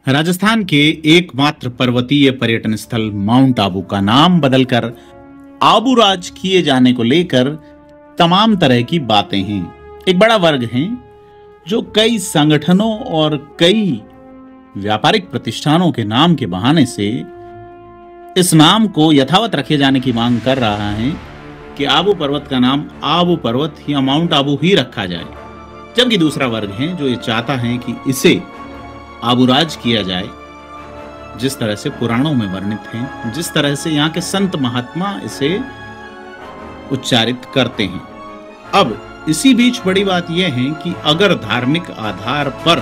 राजस्थान के एकमात्र पर्वतीय पर्यटन स्थल माउंट आबू का नाम बदलकर आबूराज किए जाने को लेकर तमाम तरह की बातें हैं। एक बड़ा वर्ग है जो कई संगठनों और कई व्यापारिक प्रतिष्ठानों के नाम के बहाने से इस नाम को यथावत रखे जाने की मांग कर रहा है कि आबू पर्वत का नाम आबू पर्वत या माउंट आबू ही रखा जाए। जबकि दूसरा वर्ग है जो ये चाहता है कि इसे आबूराज किया जाए, जिस तरह से पुराणों में वर्णित है, जिस तरह से यहाँ के संत महात्मा इसे उच्चारित करते हैं। अब इसी बीच बड़ी बात यह है कि अगर धार्मिक आधार पर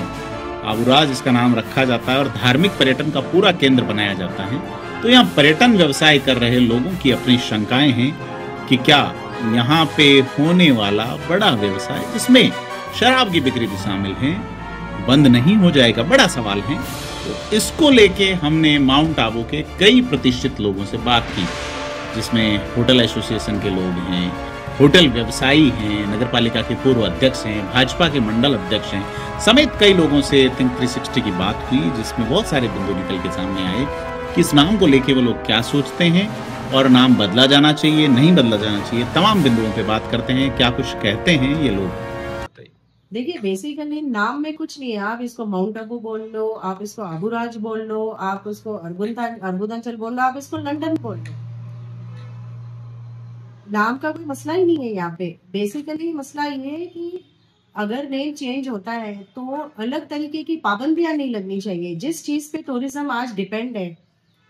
आबूराज इसका नाम रखा जाता है और धार्मिक पर्यटन का पूरा केंद्र बनाया जाता है, तो यहाँ पर्यटन व्यवसाय कर रहे लोगों की अपनी शंकाएं हैं कि क्या यहाँ पे होने वाला बड़ा व्यवसाय, जिसमें शराब की बिक्री भी शामिल है, बंद नहीं हो जाएगा। बड़ा सवाल है। तो इसको लेके हमने माउंट आबू के कई प्रतिष्ठित लोगों से बात की, जिसमें होटल एसोसिएशन के लोग हैं, होटल व्यवसायी हैं, नगरपालिका के पूर्व अध्यक्ष हैं, भाजपा के मंडल अध्यक्ष हैं, समेत कई लोगों से थिंक 360 की बात हुई, जिसमें बहुत सारे बिंदु निकल के सामने आए कि इस नाम को लेके वो लोग क्या सोचते हैं और नाम बदला जाना चाहिए, नहीं बदला जाना चाहिए। तमाम बिंदुओं पे बात करते हैं, क्या कुछ कहते हैं ये लोग। देखिए, बेसिकली नाम में कुछ नहीं है। आप इसको माउंट आबू बोल लो, आप इसको आबूराज बोल लो, आप उसको अर्बुदाचल बोल लो, आप इसको लंदन बोल लो, नाम का कोई मसला ही नहीं है यहाँ पे। बेसिकली मसला ये है कि अगर नेम चेंज होता है तो अलग तरीके की पाबंदियां नहीं लगनी चाहिए। जिस चीज पे टूरिज्म आज डिपेंड है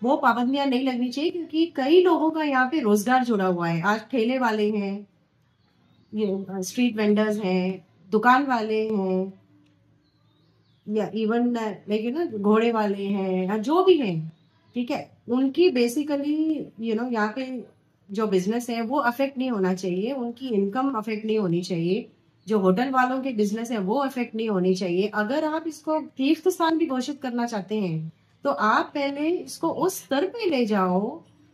वो पाबंदियां नहीं लगनी चाहिए, क्योंकि कई लोगों का यहाँ पे रोजगार जुड़ा हुआ है। आज ठेले वाले हैं, ये स्ट्रीट वेंडर्स हैं, दुकान वाले हैं, या इवन लाइक घोड़े वाले हैं, या जो भी हैं, ठीक है, उनकी बेसिकली यहाँ पे जो बिजनेस है वो अफेक्ट नहीं होना चाहिए, उनकी इनकम अफेक्ट नहीं होनी चाहिए। जो होटल वालों के बिजनेस है वो अफेक्ट नहीं होनी चाहिए। अगर आप इसको तीर्थ स्थान भी घोषित करना चाहते हैं तो आप पहले इसको उस स्तर पे ले जाओ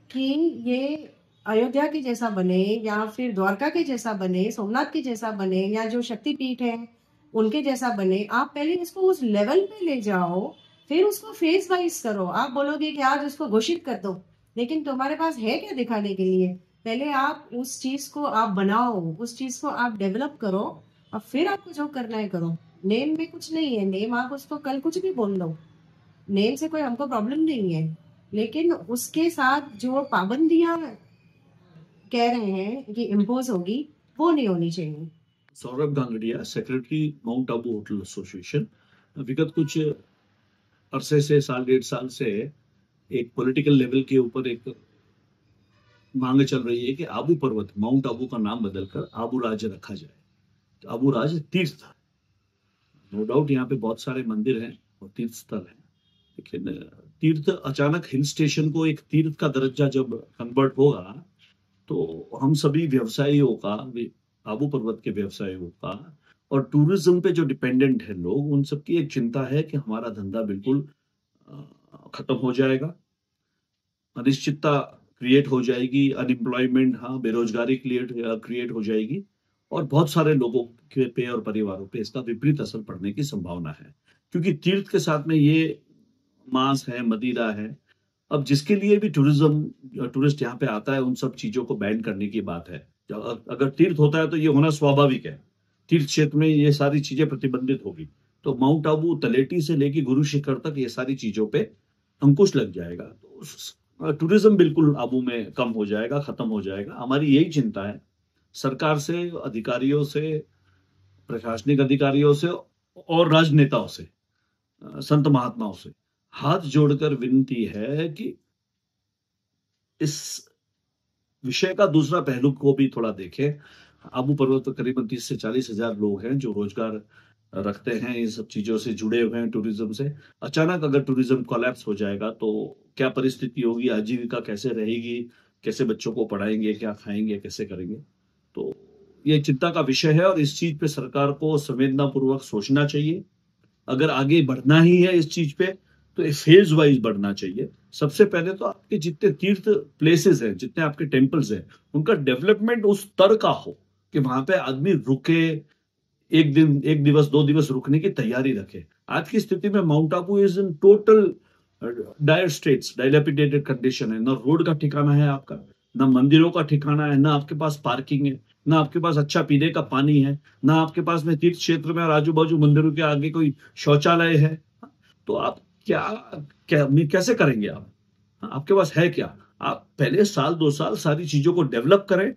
कि ये अयोध्या के जैसा बने, या फिर द्वारका के जैसा बने, सोमनाथ के जैसा बने, या जो शक्तिपीठ है उनके जैसा बने। आप पहले इसको उस लेवल पे ले जाओ, फिर उसको फेज वाइज करो। आप बोलोगे कि आज उसको घोषित कर दो, लेकिन तुम्हारे पास है क्या दिखाने के लिए? पहले आप उस चीज को आप बनाओ, उस चीज को आप डेवलप करो, और फिर आपको जो करना है करो। नेम में कुछ नहीं है। नेम आप उसको कल कुछ भी बोल लो, नेम से कोई हमको प्रॉब्लम नहीं है, लेकिन उसके साथ जो पाबंदियां कह रहे हैं कि इम्पोज होगी, वो नहीं होनी चाहिए। Saurabh Gangadia, secretary mount Abu hotel association. विगत कुछ अरसे से, साल डेढ़ साल से एक पॉलिटिकल लेवल के ऊपर एक मांग चल रही है कि आबू पर्वत, माउंट आबू का नाम बदलकर आबूराज रखा जाए। तो आबूराज तीर्थ, नो डाउट यहाँ पे बहुत सारे मंदिर हैं और तीर्थ स्थल हैं, लेकिन तीर्थ अचानक हिल स्टेशन को एक तीर्थ का दर्जा जब कन्वर्ट होगा तो हम सभी व्यवसायियों का, आबू पर्वत के व्यवसायियों का और टूरिज्म पे जो डिपेंडेंट है लोग, उन सबकी एक चिंता है कि हमारा धंधा बिल्कुल खत्म हो जाएगा, अनिश्चितता क्रिएट हो जाएगी, अनएम्प्लॉयमेंट, हाँ, बेरोजगारी क्रिएट हो जाएगी, और बहुत सारे लोगों के पे और परिवारों पे इसका विपरीत असर पड़ने की संभावना है। क्योंकि तीर्थ के साथ में ये मांस है, मदिरा है। अब जिसके लिए भी टूरिस्ट यहाँ पे आता है, उन सब चीजों को बैन करने की बात है। अगर तीर्थ होता है तो ये होना स्वाभाविक है, तीर्थ क्षेत्र में ये सारी चीजें प्रतिबंधित होगी, तो माउंट आबू तलेटी से लेके गुरु शिखर तक ये सारी चीजों पे अंकुश लग जाएगा, तो टूरिज्म बिल्कुल आबू में कम हो जाएगा, खत्म हो जाएगा। हमारी यही चिंता है सरकार से, अधिकारियों से, प्रशासनिक अधिकारियों से और राजनेताओं से, संत महात्माओं से हाथ जोड़कर विनती है कि इस विषय का दूसरा पहलू को भी थोड़ा देखें। आबू पर्वत पर करीबन 30 से 40 हजार लोग हैं जो रोजगार रखते हैं, इन सब चीजों से जुड़े हुए हैं टूरिज्म से। अचानक अगर टूरिज्म कोलैप्स हो जाएगा तो क्या परिस्थिति होगी, आजीविका कैसे रहेगी, कैसे बच्चों को पढ़ाएंगे, क्या खाएंगे, कैसे करेंगे? तो ये चिंता का विषय है और इस चीज पे सरकार को संवेदनापूर्वक सोचना चाहिए। अगर आगे बढ़ना ही है इस चीज पे तो फेज वाइज बढ़ना चाहिए। सबसे पहले तो आपके जितने तीर्थ प्लेसेस हैं, जितने आपके टेम्पल्स हैं, उनका डेवलपमेंट उस स्तर का हो कि वहां पे आदमी रुके, एक दिवस 2 दिवस रुकने की तैयारी रखे। आज की स्थिति में mount Abu is in total dire states, dilapidated condition है। ना रोड का ठिकाना है आपका, ना मंदिरों का ठिकाना है, ना आपके पास पार्किंग है, ना आपके पास अच्छा पीने का पानी है, ना आपके पास में तीर्थ क्षेत्र में और आजू बाजू मंदिरों के आगे कोई शौचालय है। तो आप कैसे करेंगे आप? आपके पास है क्या? आप पहले साल 2 साल सारी चीजों को डेवलप करें,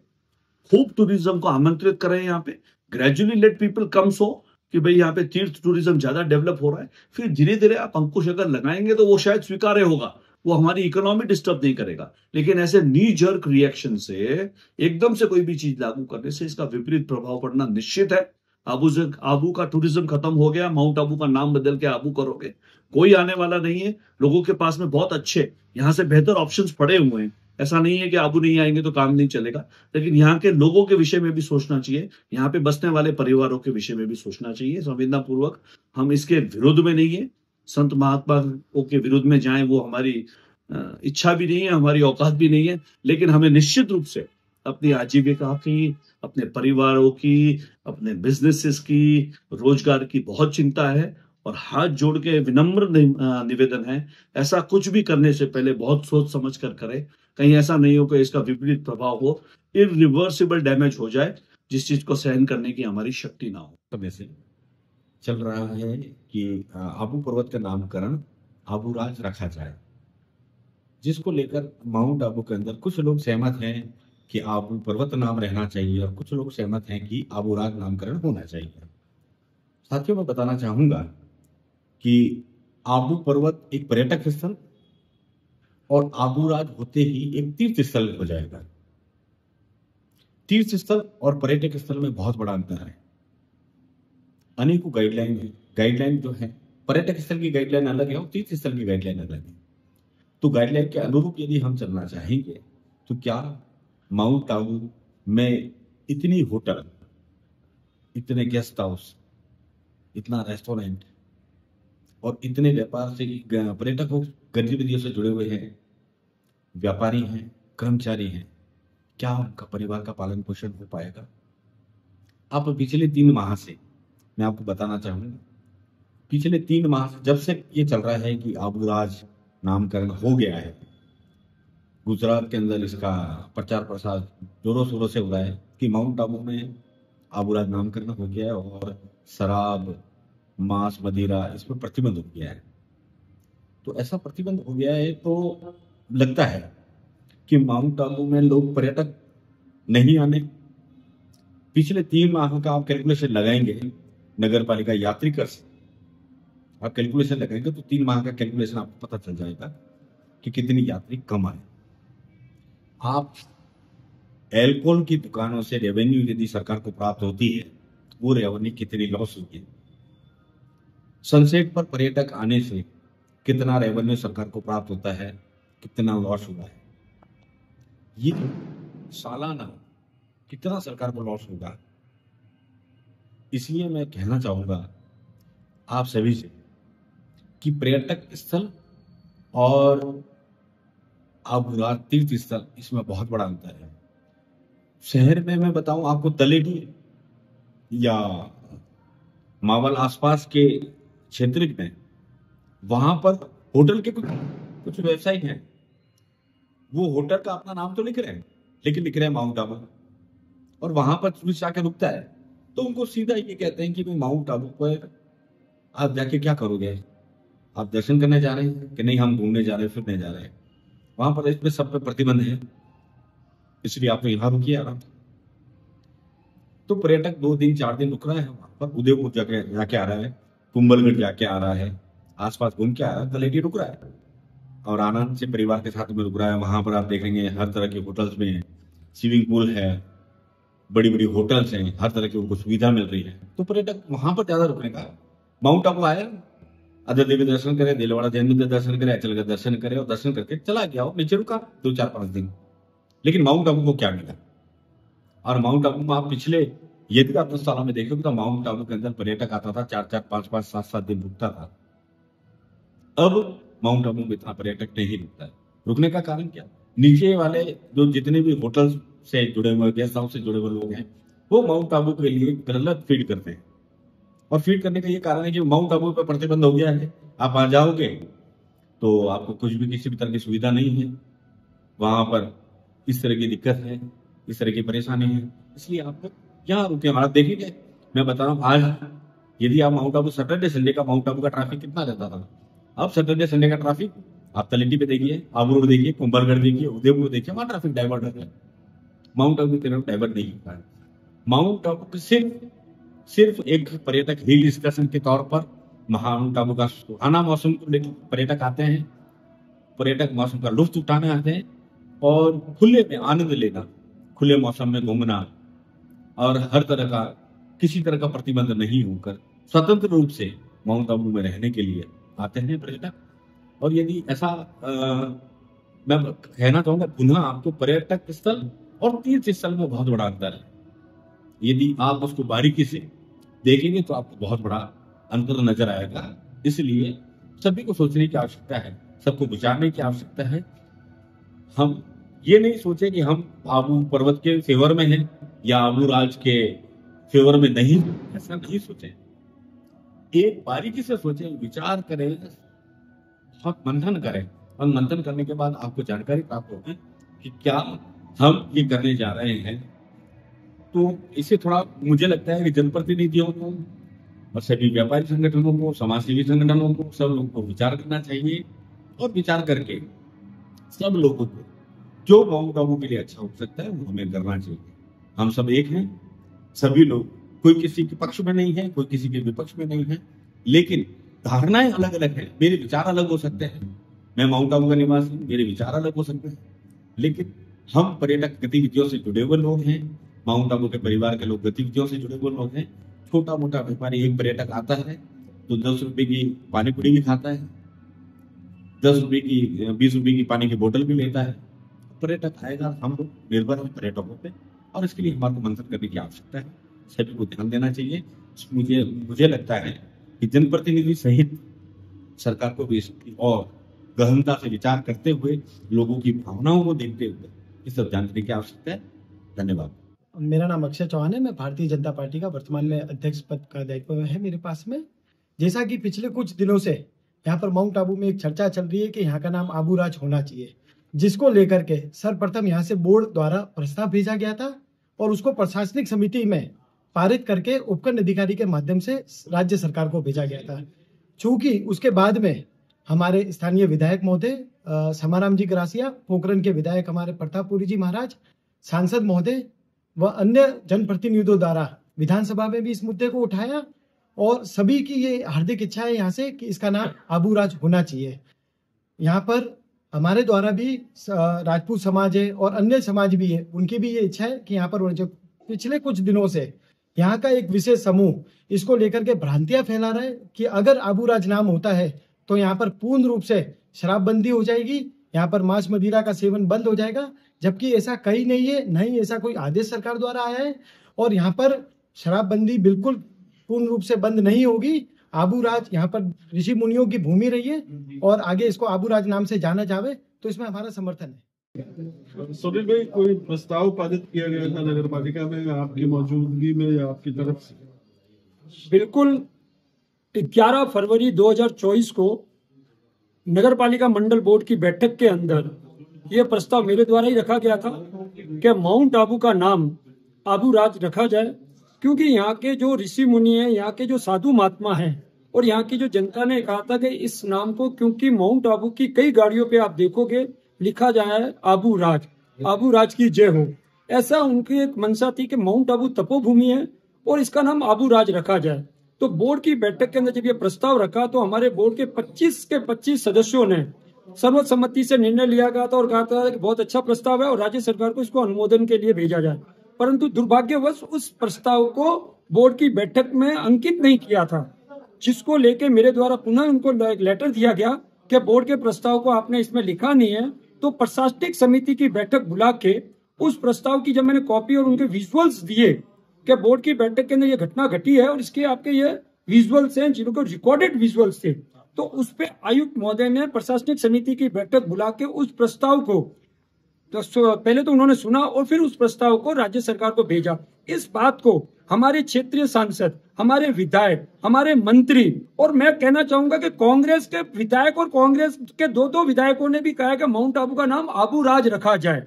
खूब टूरिज्म को आमंत्रित करें यहाँ पे, ग्रेजुअली लेट पीपल कम सो कि भाई यहाँ पे तीर्थ टूरिज्म ज्यादा डेवलप हो रहा है। फिर धीरे धीरे आप अंकुश अगर लगाएंगे तो वो शायद स्वीकार्य होगा, वो हमारी इकोनॉमी डिस्टर्ब नहीं करेगा। लेकिन ऐसे नी जर्क रिएक्शन से एकदम से कोई भी चीज लागू करने से इसका विपरीत प्रभाव पड़ना निश्चित है। आबू का टूरिज्म खत्म हो गया, माउंट आबू का नाम बदल के आबू करोगे, कोई आने वाला नहीं है। लोगों के पास में बहुत अच्छे यहाँ से बेहतर ऑप्शंस पड़े हुए हैं। ऐसा नहीं है कि आबू नहीं आएंगे तो काम नहीं चलेगा, लेकिन यहाँ के लोगों के विषय में भी सोचना चाहिए, यहाँ पे बसने वाले परिवारों के विषय में भी सोचना चाहिए संवेदना पूर्वक। हम इसके विरोध में नहीं है, संत महात्मा के विरुद्ध में जाएं वो हमारी इच्छा भी नहीं है, हमारी औकात भी नहीं है। लेकिन हमें निश्चित रूप से अपनी आजीविका की, अपने परिवारों की, अपने बिजनेसेस की, रोजगार की बहुत चिंता है। और हाथ जोड़ के विनम्र निवेदन है, ऐसा कुछ भी करने से पहले बहुत सोच समझ कर करें। कहीं ऐसा नहीं हो कि इसका विपरीत प्रभाव हो, इरिवर्सिबल डैमेज हो जाए, जिस चीज को सहन करने की हमारी शक्ति ना हो। समय से चल रहा है कि आबू पर्वत का नामकरण आबूराज रखा जाए, जिसको लेकर माउंट आबू के अंदर कुछ लोग सहमत हैं कि आबू पर्वत नाम रहना चाहिए और कुछ लोग सहमत हैं कि आबूराज नामकरण होना चाहिए। साथियों, मैं बताना चाहूंगा कि आबू पर्वत एक पर्यटक स्थल और आबूराज होते ही एक तीर्थ स्थल हो जाएगा। तीर्थ स्थल और पर्यटक स्थल में बहुत बड़ा अंतर है। अनेकों गाइडलाइन है। गाइडलाइन जो है, पर्यटक स्थल की गाइडलाइन अलग है और तीर्थ स्थल की गाइडलाइन अलग है। तो गाइडलाइन के अनुरूप यदि हम चलना चाहेंगे तो क्या माउंट आबू में इतनी होटल, इतने गेस्ट हाउस, इतना रेस्टोरेंट और इतने व्यापार से पर्यटकों गतिविधियों से जुड़े हुए हैं, व्यापारी हैं, कर्मचारी हैं, क्या उनका परिवार का पालन पोषण हो पाएगा? आप पिछले 3 माह से मैं आपको बताना चाहूंगा, पिछले 3 माह से जब से ये चल रहा है कि आबूराज नामकरण हो गया है, गुजरात के अंदर इसका प्रचार प्रसार जोरों शोरों से हो रहा है कि माउंट आबू में आबूराज नामकरण हो गया है और शराब, मांस, मदिरा, इस पर प्रतिबंध हो गया है। तो ऐसा प्रतिबंध हो गया है तो लगता है कि माउंट आबू में लोग पर्यटक नहीं आने। पिछले 3 माह का आप कैलकुलेशन लगाएंगे, नगर पालिका यात्री कर आप कैलकुलेशन लगाएंगे तो 3 माह का कैलकुलेशन आपको पता चल जाएगा कि कितनी यात्री कम आए। आप एल्कोहल की दुकानों से रेवेन्यू यदि सरकार को प्राप्त होती है, वो रेवेन्यू कितनी लॉस हुई है। सनसेट पर पर्यटक आने से कितना रेवेन्यू सरकार को प्राप्त होता है, कितना लॉस हुआ है, ये सालाना कितना सरकार को लॉस होगा। इसलिए मैं कहना चाहूंगा आप सभी से कि पर्यटक स्थल और आबूराज तीर्थ स्थल, इसमें बहुत बड़ा अंतर है। शहर में मैं बताऊं आपको, तलेटी या मावल आसपास के क्षेत्र में, वहां पर होटल के कुछ व्यवसायी हैं, वो होटल का अपना नाम तो लिख रहे हैं लेकिन लिख रहे हैं माउंट आबू, और वहां पर टूरिस्ट आके रुकता है तो उनको सीधा ये कहते हैं कि भाई माउंट आबू पर आप जाके क्या करोगे, आप दर्शन करने जा रहे हैं कि नहीं, हम घूमने जा रहे हैं, फिरने जा रहे हैं। वहां पर इसमें सब पे प्रतिबंध है, इसलिए आप यहाँ रुकिए आराम। तो पर्यटक 2 दिन 4 दिन रुक रहा है वहां पर, उदयपुर जाके आ रहा है, कुंभलगढ़ जाके आ रहा है, आसपास घूम के आ रहा है, तलेटी रुक रहा है और आनंद से परिवार के साथ में रुक रहा है। वहां पर आप देखेंगे हर तरह के होटल्स में स्विमिंग पूल है, बड़ी बड़ी होटल्स हैं, हर तरह की उनको सुविधा मिल रही है। तो पर्यटक वहां पर ज्यादा रुकने का। माउंट आबू आया, अदर देवी दर्शन करे, दिलवाड़ा जैन मंदिर दर्शन करे, अचल का दर्शन करे और दर्शन करके चला गया और नीचे रुका 2 4 5 दिन। लेकिन माउंट आबू को क्या मिला? और माउंट आबू में आप पिछले यदि आप 10 सालों में देखोगे तो माउंट आबू के अंदर पर्यटक आता था, 4 4 5 5 7 7 दिन रुकता था। अब माउंट आबू में इतना पर्यटक नहीं रुकता है। रुकने का कारण क्या? नीचे वाले जो जितने भी होटल से जुड़े हुए, गेस्ट हाउस से जुड़े हुए लोग हैं, वो माउंट आबू के लिए गलत फीड करते हैं और फीड करने का ये कारण है कि माउंट आबू पर प्रतिबंध हो गया है। आप वहां जाओगे तो आपको कुछ भी किसी भी तरह की सुविधा नहीं है, वहां पर इस तरह की दिक्कत है, इस तरह की परेशानी है, इसलिए आप यहाँ रुके। आप देखेंगे, मैं बता रहा हूँ, आज यदि आप माउंट आबू सैटरडे संडे का माउंट आबू का ट्रैफिक कितना रहता था, अब सैटरडे संडे का ट्रैफिक आप तलेटी पे देखिए, आबू रोड देखिए, कुंभलगढ़ देखिए, उदयपुर देखिए, वहां ट्रैफिक डाइवर्ट होता है। माउंट आबू की तरफ डाइवर्ट नहीं होता है। माउंट आबू सिर्फ एक पर्यटक हिल डिस्कशन के तौर पर माउंट आबू का सुहाना मौसम को लेकर पर्यटक आते हैं, पर्यटक मौसम का लुत्फ उठाने आते हैं और खुले में आनंद लेना, खुले मौसम में घूमना और हर तरह का किसी तरह का प्रतिबंध नहीं होकर स्वतंत्र रूप से माउंट आबू में रहने के लिए आते हैं पर्यटक। और यदि ऐसा मैं कहना चाहूंगा पुनः, आपको पर्यटक स्थल और तीर्थ स्थल में बहुत बड़ा अंतर है। यदि आप उसको बारीकी से देखेंगे तो आपको बहुत बड़ा अंतर नजर आएगा। इसलिए सभी को सोचने की आवश्यकता है, सबको विचारने की आवश्यकता है। हम ये नहीं सोचें कि हम आबू पर्वत के फेवर में हैं या आबू राज के फेवर में नहीं, ऐसा नहीं सोचें। एक बारीकी से सोचें, विचार करें, बहुत मंथन करें और मंथन करने के बाद आपको जानकारी प्राप्त होगी कि क्या हम ये करने जा रहे हैं। तो इसे थोड़ा मुझे लगता है कि जनप्रतिनिधियों को और सभी व्यापारी संगठनों को, समाजसेवी संगठनों को, सब लोगों को विचार करना चाहिए और विचार करके सब लोगों को जो माउंट आबू के लिए अच्छा हो सकता है वो हमें करना चाहिए। हम सब एक हैं, सभी लोग, कोई किसी के पक्ष में नहीं है, कोई किसी के विपक्ष में नहीं है, लेकिन धारणाएं अलग अलग हैं, मेरे विचार अलग हो सकते हैं। मैं माउंट आबू का निवासी, मेरे विचार अलग हो सकते हैं, लेकिन हम पर्यटक गतिविधियों से जुड़े हुए लोग हैं। माउंट आबू के परिवार के लोग गतिविधियों से जुड़े हुए लोग हैं। छोटा मोटा व्यापारी, एक पर्यटक आता है तो 10 रुपए की पानी पूरी भी खाता है, 10 रुपए की 20 रुपए की पानी की बोतल भी लेता है। पर्यटक आएगा, हम लोग निर्भर हैं पर्यटकों पे और इसके लिए हमारे को मंथन करने की आवश्यकता है, सभी को ध्यान देना चाहिए। मुझे लगता है कि जनप्रतिनिधि सहित सरकार को भी इसकी और गहनता से विचार करते हुए, लोगों की भावनाओं को देखते हुए इस सब जानने की आवश्यकता है। धन्यवाद। मेरा नाम अक्षय चौहान है। मैं भारतीय जनता पार्टी का वर्तमान में अध्यक्ष पद का दायित्व है मेरे पास में। जैसा कि पिछले कुछ दिनों से यहाँ पर माउंट आबू में एक चर्चा चल रही है कि यहाँ का नाम आबू राज होना चाहिए, जिसको लेकर के सर्वप्रथम यहाँ से बोर्ड द्वारा प्रस्ताव भेजा गया था और उसको प्रशासनिक समिति में पारित करके उपखंड अधिकारी के माध्यम से राज्य सरकार को भेजा गया था। चूंकि उसके बाद में हमारे स्थानीय विधायक महोदय समाराम जी ग्रासिया, पोखरण के विधायक हमारे प्रतापपुरी जी महाराज, सांसद महोदय व अन्य जनप्रतिनिधियों द्वारा विधानसभा में भी इस मुद्दे को उठाया और सभी की ये हार्दिक इच्छा है यहाँ से कि इसका नाम आबू राज होना चाहिए। यहाँ पर हमारे द्वारा भी राजपूत समाज है और अन्य समाज भी है, उनकी भी ये इच्छा है कि यहाँ पर जो पिछले कुछ दिनों से यहाँ का एक विशेष समूह इसको लेकर के भ्रांतियां फैला रहा है कि अगर आबू राज नाम होता है तो यहाँ पर पूर्ण रूप से शराबबंदी हो जाएगी, यहाँ पर मांस मदिरा का सेवन बंद हो जाएगा, जबकि ऐसा कहीं नहीं है, नहीं ऐसा कोई आदेश सरकार द्वारा आया है और यहाँ पर शराबबंदी बिल्कुल पूर्ण रूप से बंद नहीं होगी। आबू राज यहाँ पर ऋषि मुनियों की भूमि रही है और आगे इसको आबू राज नाम से जाना जावे तो इसमें हमारा समर्थन है। सुनील भाई, कोई प्रस्ताव पारित किया गया था नगर पालिका में आपकी मौजूदगी में या आपकी तरफ से? बिल्कुल, 11 फरवरी 2024 को नगर पालिका मंडल बोर्ड की बैठक के अंदर ये प्रस्ताव मेरे द्वारा ही रखा गया था कि माउंट आबू का नाम आबू राज रखा जाए, क्योंकि यहाँ के जो ऋषि मुनि हैं, यहाँ के जो साधु महात्मा हैं और यहाँ की जो जनता ने कहा था कि इस नाम को, क्योंकि माउंट आबू की कई गाड़ियों पे आप देखोगे लिखा जाए है आबू राज की जय हो, ऐसा उनकी एक मंशा थी कि माउंट आबू तपोभूमि है और इसका नाम आबू राज रखा जाए। तो बोर्ड की बैठक के अंदर जब ये प्रस्ताव रखा तो हमारे बोर्ड के 25 के 25 सदस्यों ने सर्वसम्मति से निर्णय लिया गया था और कहा था कि बहुत अच्छा प्रस्ताव है और राज्य सरकार को इसको अनुमोदन के लिए भेजा जाए। परंतु दुर्भाग्यवश उस प्रस्ताव को बोर्ड की बैठक में अंकित नहीं किया था, जिसको लेके मेरे द्वारा पुनः उनको एक लेटर दिया गया कि बोर्ड के प्रस्ताव को आपने इसमें लिखा नहीं है। तो प्रशासनिक समिति की बैठक बुला के उस प्रस्ताव की जब मैंने कॉपी और उनके विजुअल्स दिए कि बोर्ड की बैठक के अंदर ये घटना घटी है और इसके आपके ये विजुअल्स हैं जिनको रिकॉर्डेड विजुअल्स थे, तो उस पे आयुक्त महोदय ने प्रशासनिक समिति की बैठक बुला के उस प्रस्ताव को तो पहले तो उन्होंने सुना और फिर उस प्रस्ताव को राज्य सरकार को भेजा। इस बात को हमारे क्षेत्रीय सांसद, हमारे विधायक, हमारे मंत्री, और मैं कहना चाहूंगा कि कांग्रेस के विधायक और कांग्रेस के दो विधायकों ने भी कहा कि माउंट आबू का नाम आबू राज रखा जाए,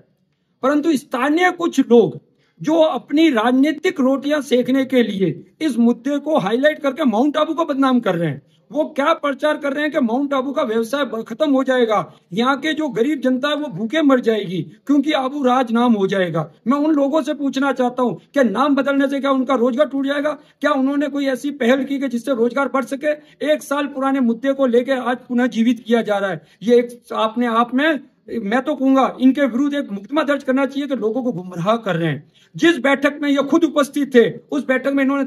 परंतु स्थानीय कुछ लोग जो अपनी राजनीतिक रोटियां सेकने के लिए इस मुद्दे को हाईलाइट करके माउंट आबू को बदनाम कर रहे हैं। वो क्या प्रचार कर रहे हैं कि माउंट आबू का व्यवसाय खत्म हो जाएगा, यहाँ के जो गरीब जनता है वो भूखे मर जाएगी क्योंकि आबू राज नाम हो जाएगा। मैं उन लोगों से पूछना चाहता हूँ कि नाम बदलने से क्या उनका रोजगार टूट जाएगा? क्या उन्होंने कोई ऐसी पहल की कि जिससे रोजगार बढ़ सके? 1 साल पुराने मुद्दे को लेकर आज पुनः जीवित किया जा रहा है। ये एक अपने आप में, मैं तो कहूंगा इनके विरुद्ध एक मुकदमा दर्ज करना चाहिए कि लोगों को गुमराह कर रहे हैं। जिस बैठक में ये खुद उपस्थित थे, उस बैठक में इन्होंने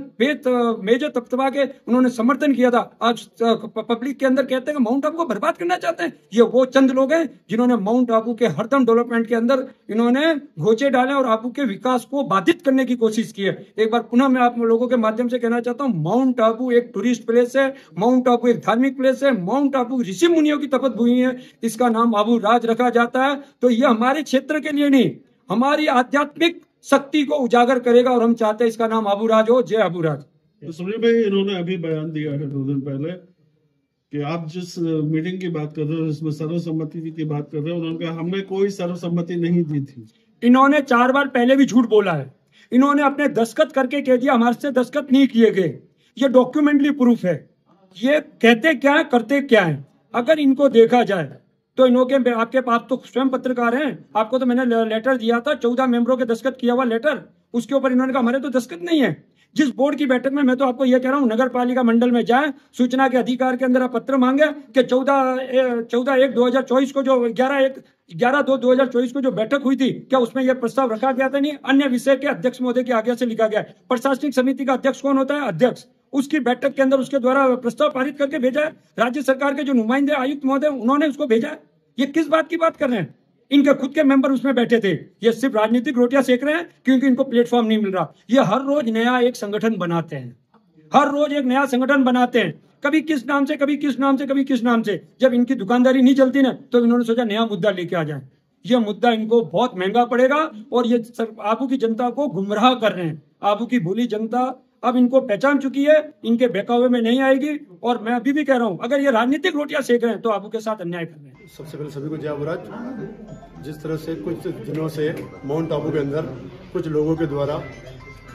मेजर तबतबा के उन्होंने समर्थन किया था। आज पब्लिक के अंदर कहते हैं कि माउंट आबू को बर्बाद करना चाहते हैं। ये वो चंद लोग हैं जिन्होंने माउंट आबू के हरदम डेवलपमेंट के अंदर इन्होंने घोंचे डाले और आबू के विकास को बाधित करने की कोशिश की है। एक बार पुनः मैं आप लोगों के माध्यम से कहना चाहता हूँ, माउंट आबू एक टूरिस्ट प्लेस है, माउंट आबू एक धार्मिक प्लेस है, माउंट आबू ऋषि मुनियों की तपत भूमि है। इसका नाम आबू राज रखा जाता है तो यह हमारे क्षेत्र के लिए नहीं, हमारी आध्यात्मिक शक्ति को उजागर करेगा और हम चाहते हैं इसका नाम आबू राज हो। जय आबू राज। तो सुनिए भाई, इन्होंने अभी बयान दिया है 2 दिन पहले कि आप जिस मीटिंग की बात कर रहे हो, इसमें सर्वसम्मति की बात कर रहे हो, उन्होंने कहा हमने कोई सर्वसम्मति नहीं दी थी। इन्होंने 4 बार पहले भी झूठ बोला है। इन्होंने अपने दस्तखत करके कह दिया हमारे से दस्तखत नहीं किए गए। ये डॉक्यूमेंटली प्रूफ है। ये कहते क्या है, करते क्या है। अगर इनको देखा जाए तो इन्होंने, आपके पास तो स्वयं पत्रकार हैं, आपको तो मैंने लेटर दिया था 14 मेंबरों के दस्तखत किया हुआ लेटर, उसके ऊपर इन्होंने कहा हमारे तो दस्तखत नहीं है। जिस बोर्ड की बैठक में, मैं तो आपको यह कह रहा हूं, नगर पालिका मंडल में जाए, सूचना के अधिकार के अंदर आप पत्र मांगे कि 14/1/2024 को जो 11/2/2024 को जो बैठक हुई थी, क्या उसमें यह प्रस्ताव रखा गया था? नहीं। अन्य विषय के अध्यक्ष महोदय के आज्ञा से लिखा गया है। प्रशासनिक समिति का अध्यक्ष कौन होता है? अध्यक्ष। उसकी बैठक के अंदर उसके द्वारा प्रस्ताव पारित करके भेजा है। राज्य सरकार के जो नुमाइंदे आयुक्त महोदय उन्होंने उसको भेजा है। ये किस बात की बात कर रहे हैं? इनके खुद के मेंबर उसमें बैठे थे। ये सिर्फ राजनीतिक रोटियां सेक रहे हैं क्योंकि इनको प्लेटफॉर्म नहीं मिल रहा। ये हर रोज नया एक संगठन बनाते हैं, हर रोज एक नया संगठन बनाते हैं, कभी किस नाम से, कभी किस नाम से, कभी किस नाम से। जब इनकी दुकानदारी नहीं चलती ना, तो इन्होंने सोचा नया मुद्दा लेके आ जाए। यह मुद्दा इनको बहुत महंगा पड़ेगा और ये आबू की जनता को गुमराह कर रहे हैं। आबू की भोली जनता अब इनको पहचान चुकी है, इनके बहकावे में नहीं आएगी। और मैं अभी भी कह रहा हूं, अगर ये राजनीतिक रोटियां सेक रहे हैं तो आबू के साथ अन्याय कर रहे हैं। सबसे पहले सभी को जय आबू राज। जिस तरह से कुछ दिनों से माउंट आबू के अंदर कुछ लोगों के द्वारा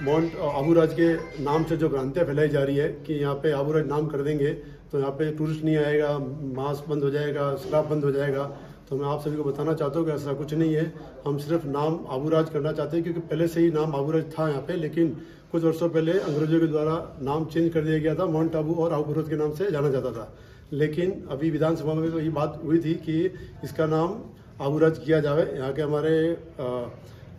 माउंट आबू राज के नाम से जो भ्रांतियां फैलाई जा रही है कि यहाँ पे आबू राज नाम कर देंगे तो यहाँ पे टूरिस्ट नहीं आएगा, मांस बंद हो जाएगा, शराब बंद हो जाएगा, तो मैं आप सभी को बताना चाहता हूँ कि ऐसा कुछ नहीं है। हम सिर्फ नाम आबू राज करना चाहते हैं क्योंकि पहले से ही नाम आबू राज था यहाँ पे, लेकिन कुछ वर्षों पहले अंग्रेजों के द्वारा नाम चेंज कर दिया गया था। माउंट आबू और आबू रोड के नाम से जाना जाता था। लेकिन अभी विधानसभा में तो ये बात हुई थी कि इसका नाम आबू राज किया जाए। यहाँ के हमारे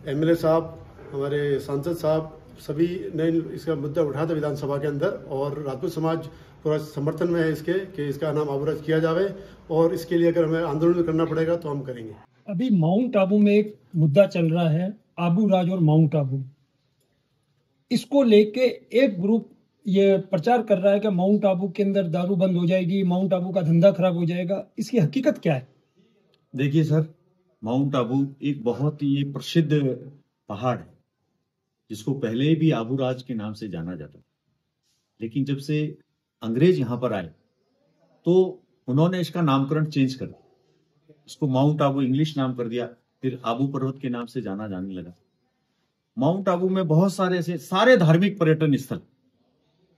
एमएलए साहब, हमारे सांसद साहब सभी ने इसका मुद्दा उठाया था विधानसभा के अंदर, और राजपूत समाज पूरा समर्थन में है इसके कि इसका नाम आबू राज किया जाए, और इसके लिए अगर हमें आंदोलन करना पड़ेगा तो हम करेंगे। अभी माउंट आबू में एक मुद्दा चल रहा है, आबू राज और माउंट आबू। इसको लेके एक ग्रुप ये प्रचार कर रहा है कि माउंट आबू के अंदर दारू बंद हो जाएगी, माउंट आबू का धंधा खराब हो जाएगा। इसकी हकीकत क्या है? देखिए सर, माउंट आबू एक बहुत ही प्रसिद्ध पहाड़ है जिसको पहले भी आबू राज के नाम से जाना जाता था। लेकिन जब से अंग्रेज यहाँ पर आए तो उन्होंने इसका नामकरण चेंज कर दिया, इसको माउंट आबू इंग्लिश नाम कर दिया, फिर आबू पर्वत के नाम से जाना जाने लगा। माउंट आबू में बहुत सारे ऐसे सारे धार्मिक पर्यटन स्थल,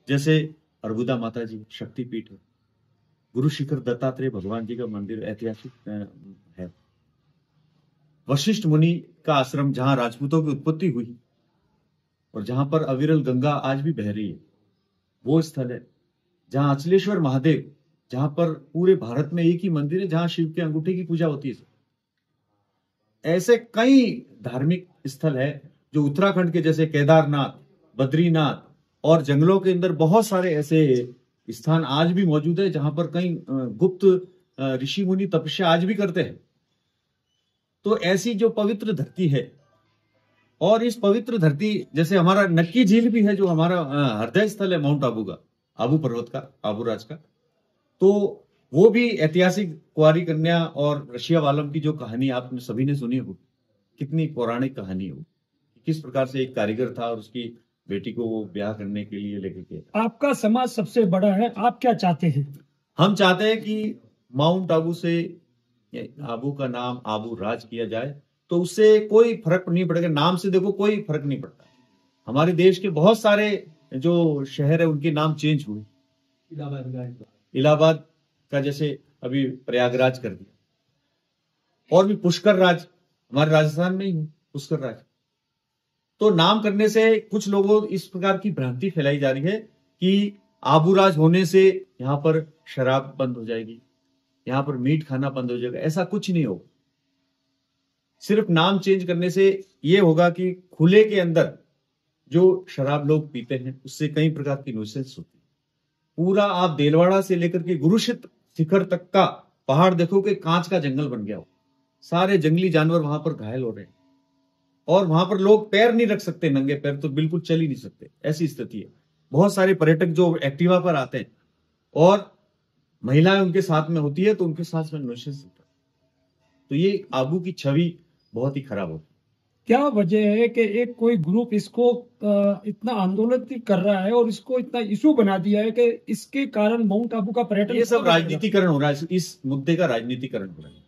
जैसे अर्बुदा माता जी शक्तिपीठ है, गुरु शिखर दत्तात्रेय भगवान जी का मंदिर ऐतिहासिक है, वशिष्ठ मुनि का आश्रम जहां राजपूतों की उत्पत्ति हुई और जहां पर अविरल गंगा आज भी बह रही है, वो स्थल है। जहां अचलेश्वर महादेव, जहां पर पूरे भारत में एक ही मंदिर है जहां शिव के अंगूठे की पूजा होती है। ऐसे कई धार्मिक स्थल है जो उत्तराखंड के, जैसे केदारनाथ, बद्रीनाथ और जंगलों के अंदर बहुत सारे ऐसे स्थान आज भी मौजूद है जहां पर कई गुप्त ऋषि मुनि तपस्या आज भी करते हैं। तो ऐसी जो पवित्र धरती है, और इस पवित्र धरती, जैसे हमारा नक्की झील भी है जो हमारा हृदय स्थल है माउंट आबू का, आबू पर्वत का, आबू राज का, तो वो भी ऐतिहासिक कुंवारी कन्या और रशिया वालम की जो कहानी आपने सभी ने सुनी हो, कितनी पौराणिक कहानी हो। किस प्रकार से एक कारीगर था और उसकी बेटी को वो ब्याह करने के लिए लेके गया। आपका समाज सबसे बड़ा है, आप क्या चाहते हैं? हम चाहते हैं कि माउंट आबू से आबू का नाम आबू राज किया जाए, तो उससे कोई फर्क नहीं पड़ेगा। नाम से देखो कोई फर्क नहीं पड़ता। हमारे देश के बहुत सारे जो शहर है उनके नाम चेंज हुए। इलाहाबाद का जैसे अभी प्रयागराज कर दिया, और भी पुष्कर राज हमारे राजस्थान में ही है, पुष्कर राज। तो नाम करने से कुछ लोगों इस प्रकार की भ्रांति फैलाई जा रही है कि आबूराज होने से यहाँ पर शराब बंद हो जाएगी, यहाँ पर मीट खाना बंद हो जाएगा। ऐसा कुछ नहीं होगा। सिर्फ नाम चेंज करने से ये होगा कि खुले के अंदर जो शराब लोग पीते हैं उससे कई प्रकार की न्यूसेंस होती है। पूरा आप देलवाड़ा से लेकर के गुरुशित शिखर तक का पहाड़ देखोगे, कांच का जंगल बन गया हो। सारे जंगली जानवर वहां पर घायल हो रहे हैं, और वहां पर लोग पैर नहीं रख सकते, नंगे पैर तो बिल्कुल चल ही नहीं सकते, ऐसी स्थिति है। बहुत सारे पर्यटक जो एक्टिवा पर आते हैं और महिलाएं उनके साथ में होती है, तो उनके साथ में न्यूसेंस होता है। तो ये आबू की छवि बहुत ही खराब होती है। क्या वजह है कि एक कोई ग्रुप इसको इतना आंदोलन कर रहा है और इसको इतना इशू बना दिया है कि इसके कारण माउंट आबू का पर्यटन, ये सब राजनीतिकरण हो रहा है। इस मुद्दे का राजनीतिकरण हो रहा है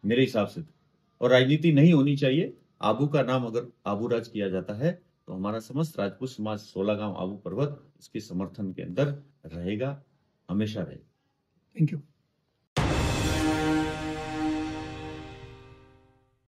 मेरे हिसाब से, और राजनीति नहीं होनी चाहिए। आबू का नाम अगर आबूराज किया जाता है तो हमारा समस्त राजपूत समाज 16 गांव आबू पर्वत इसके समर्थन के अंदर रहेगा, हमेशा रहेगा। Thank you.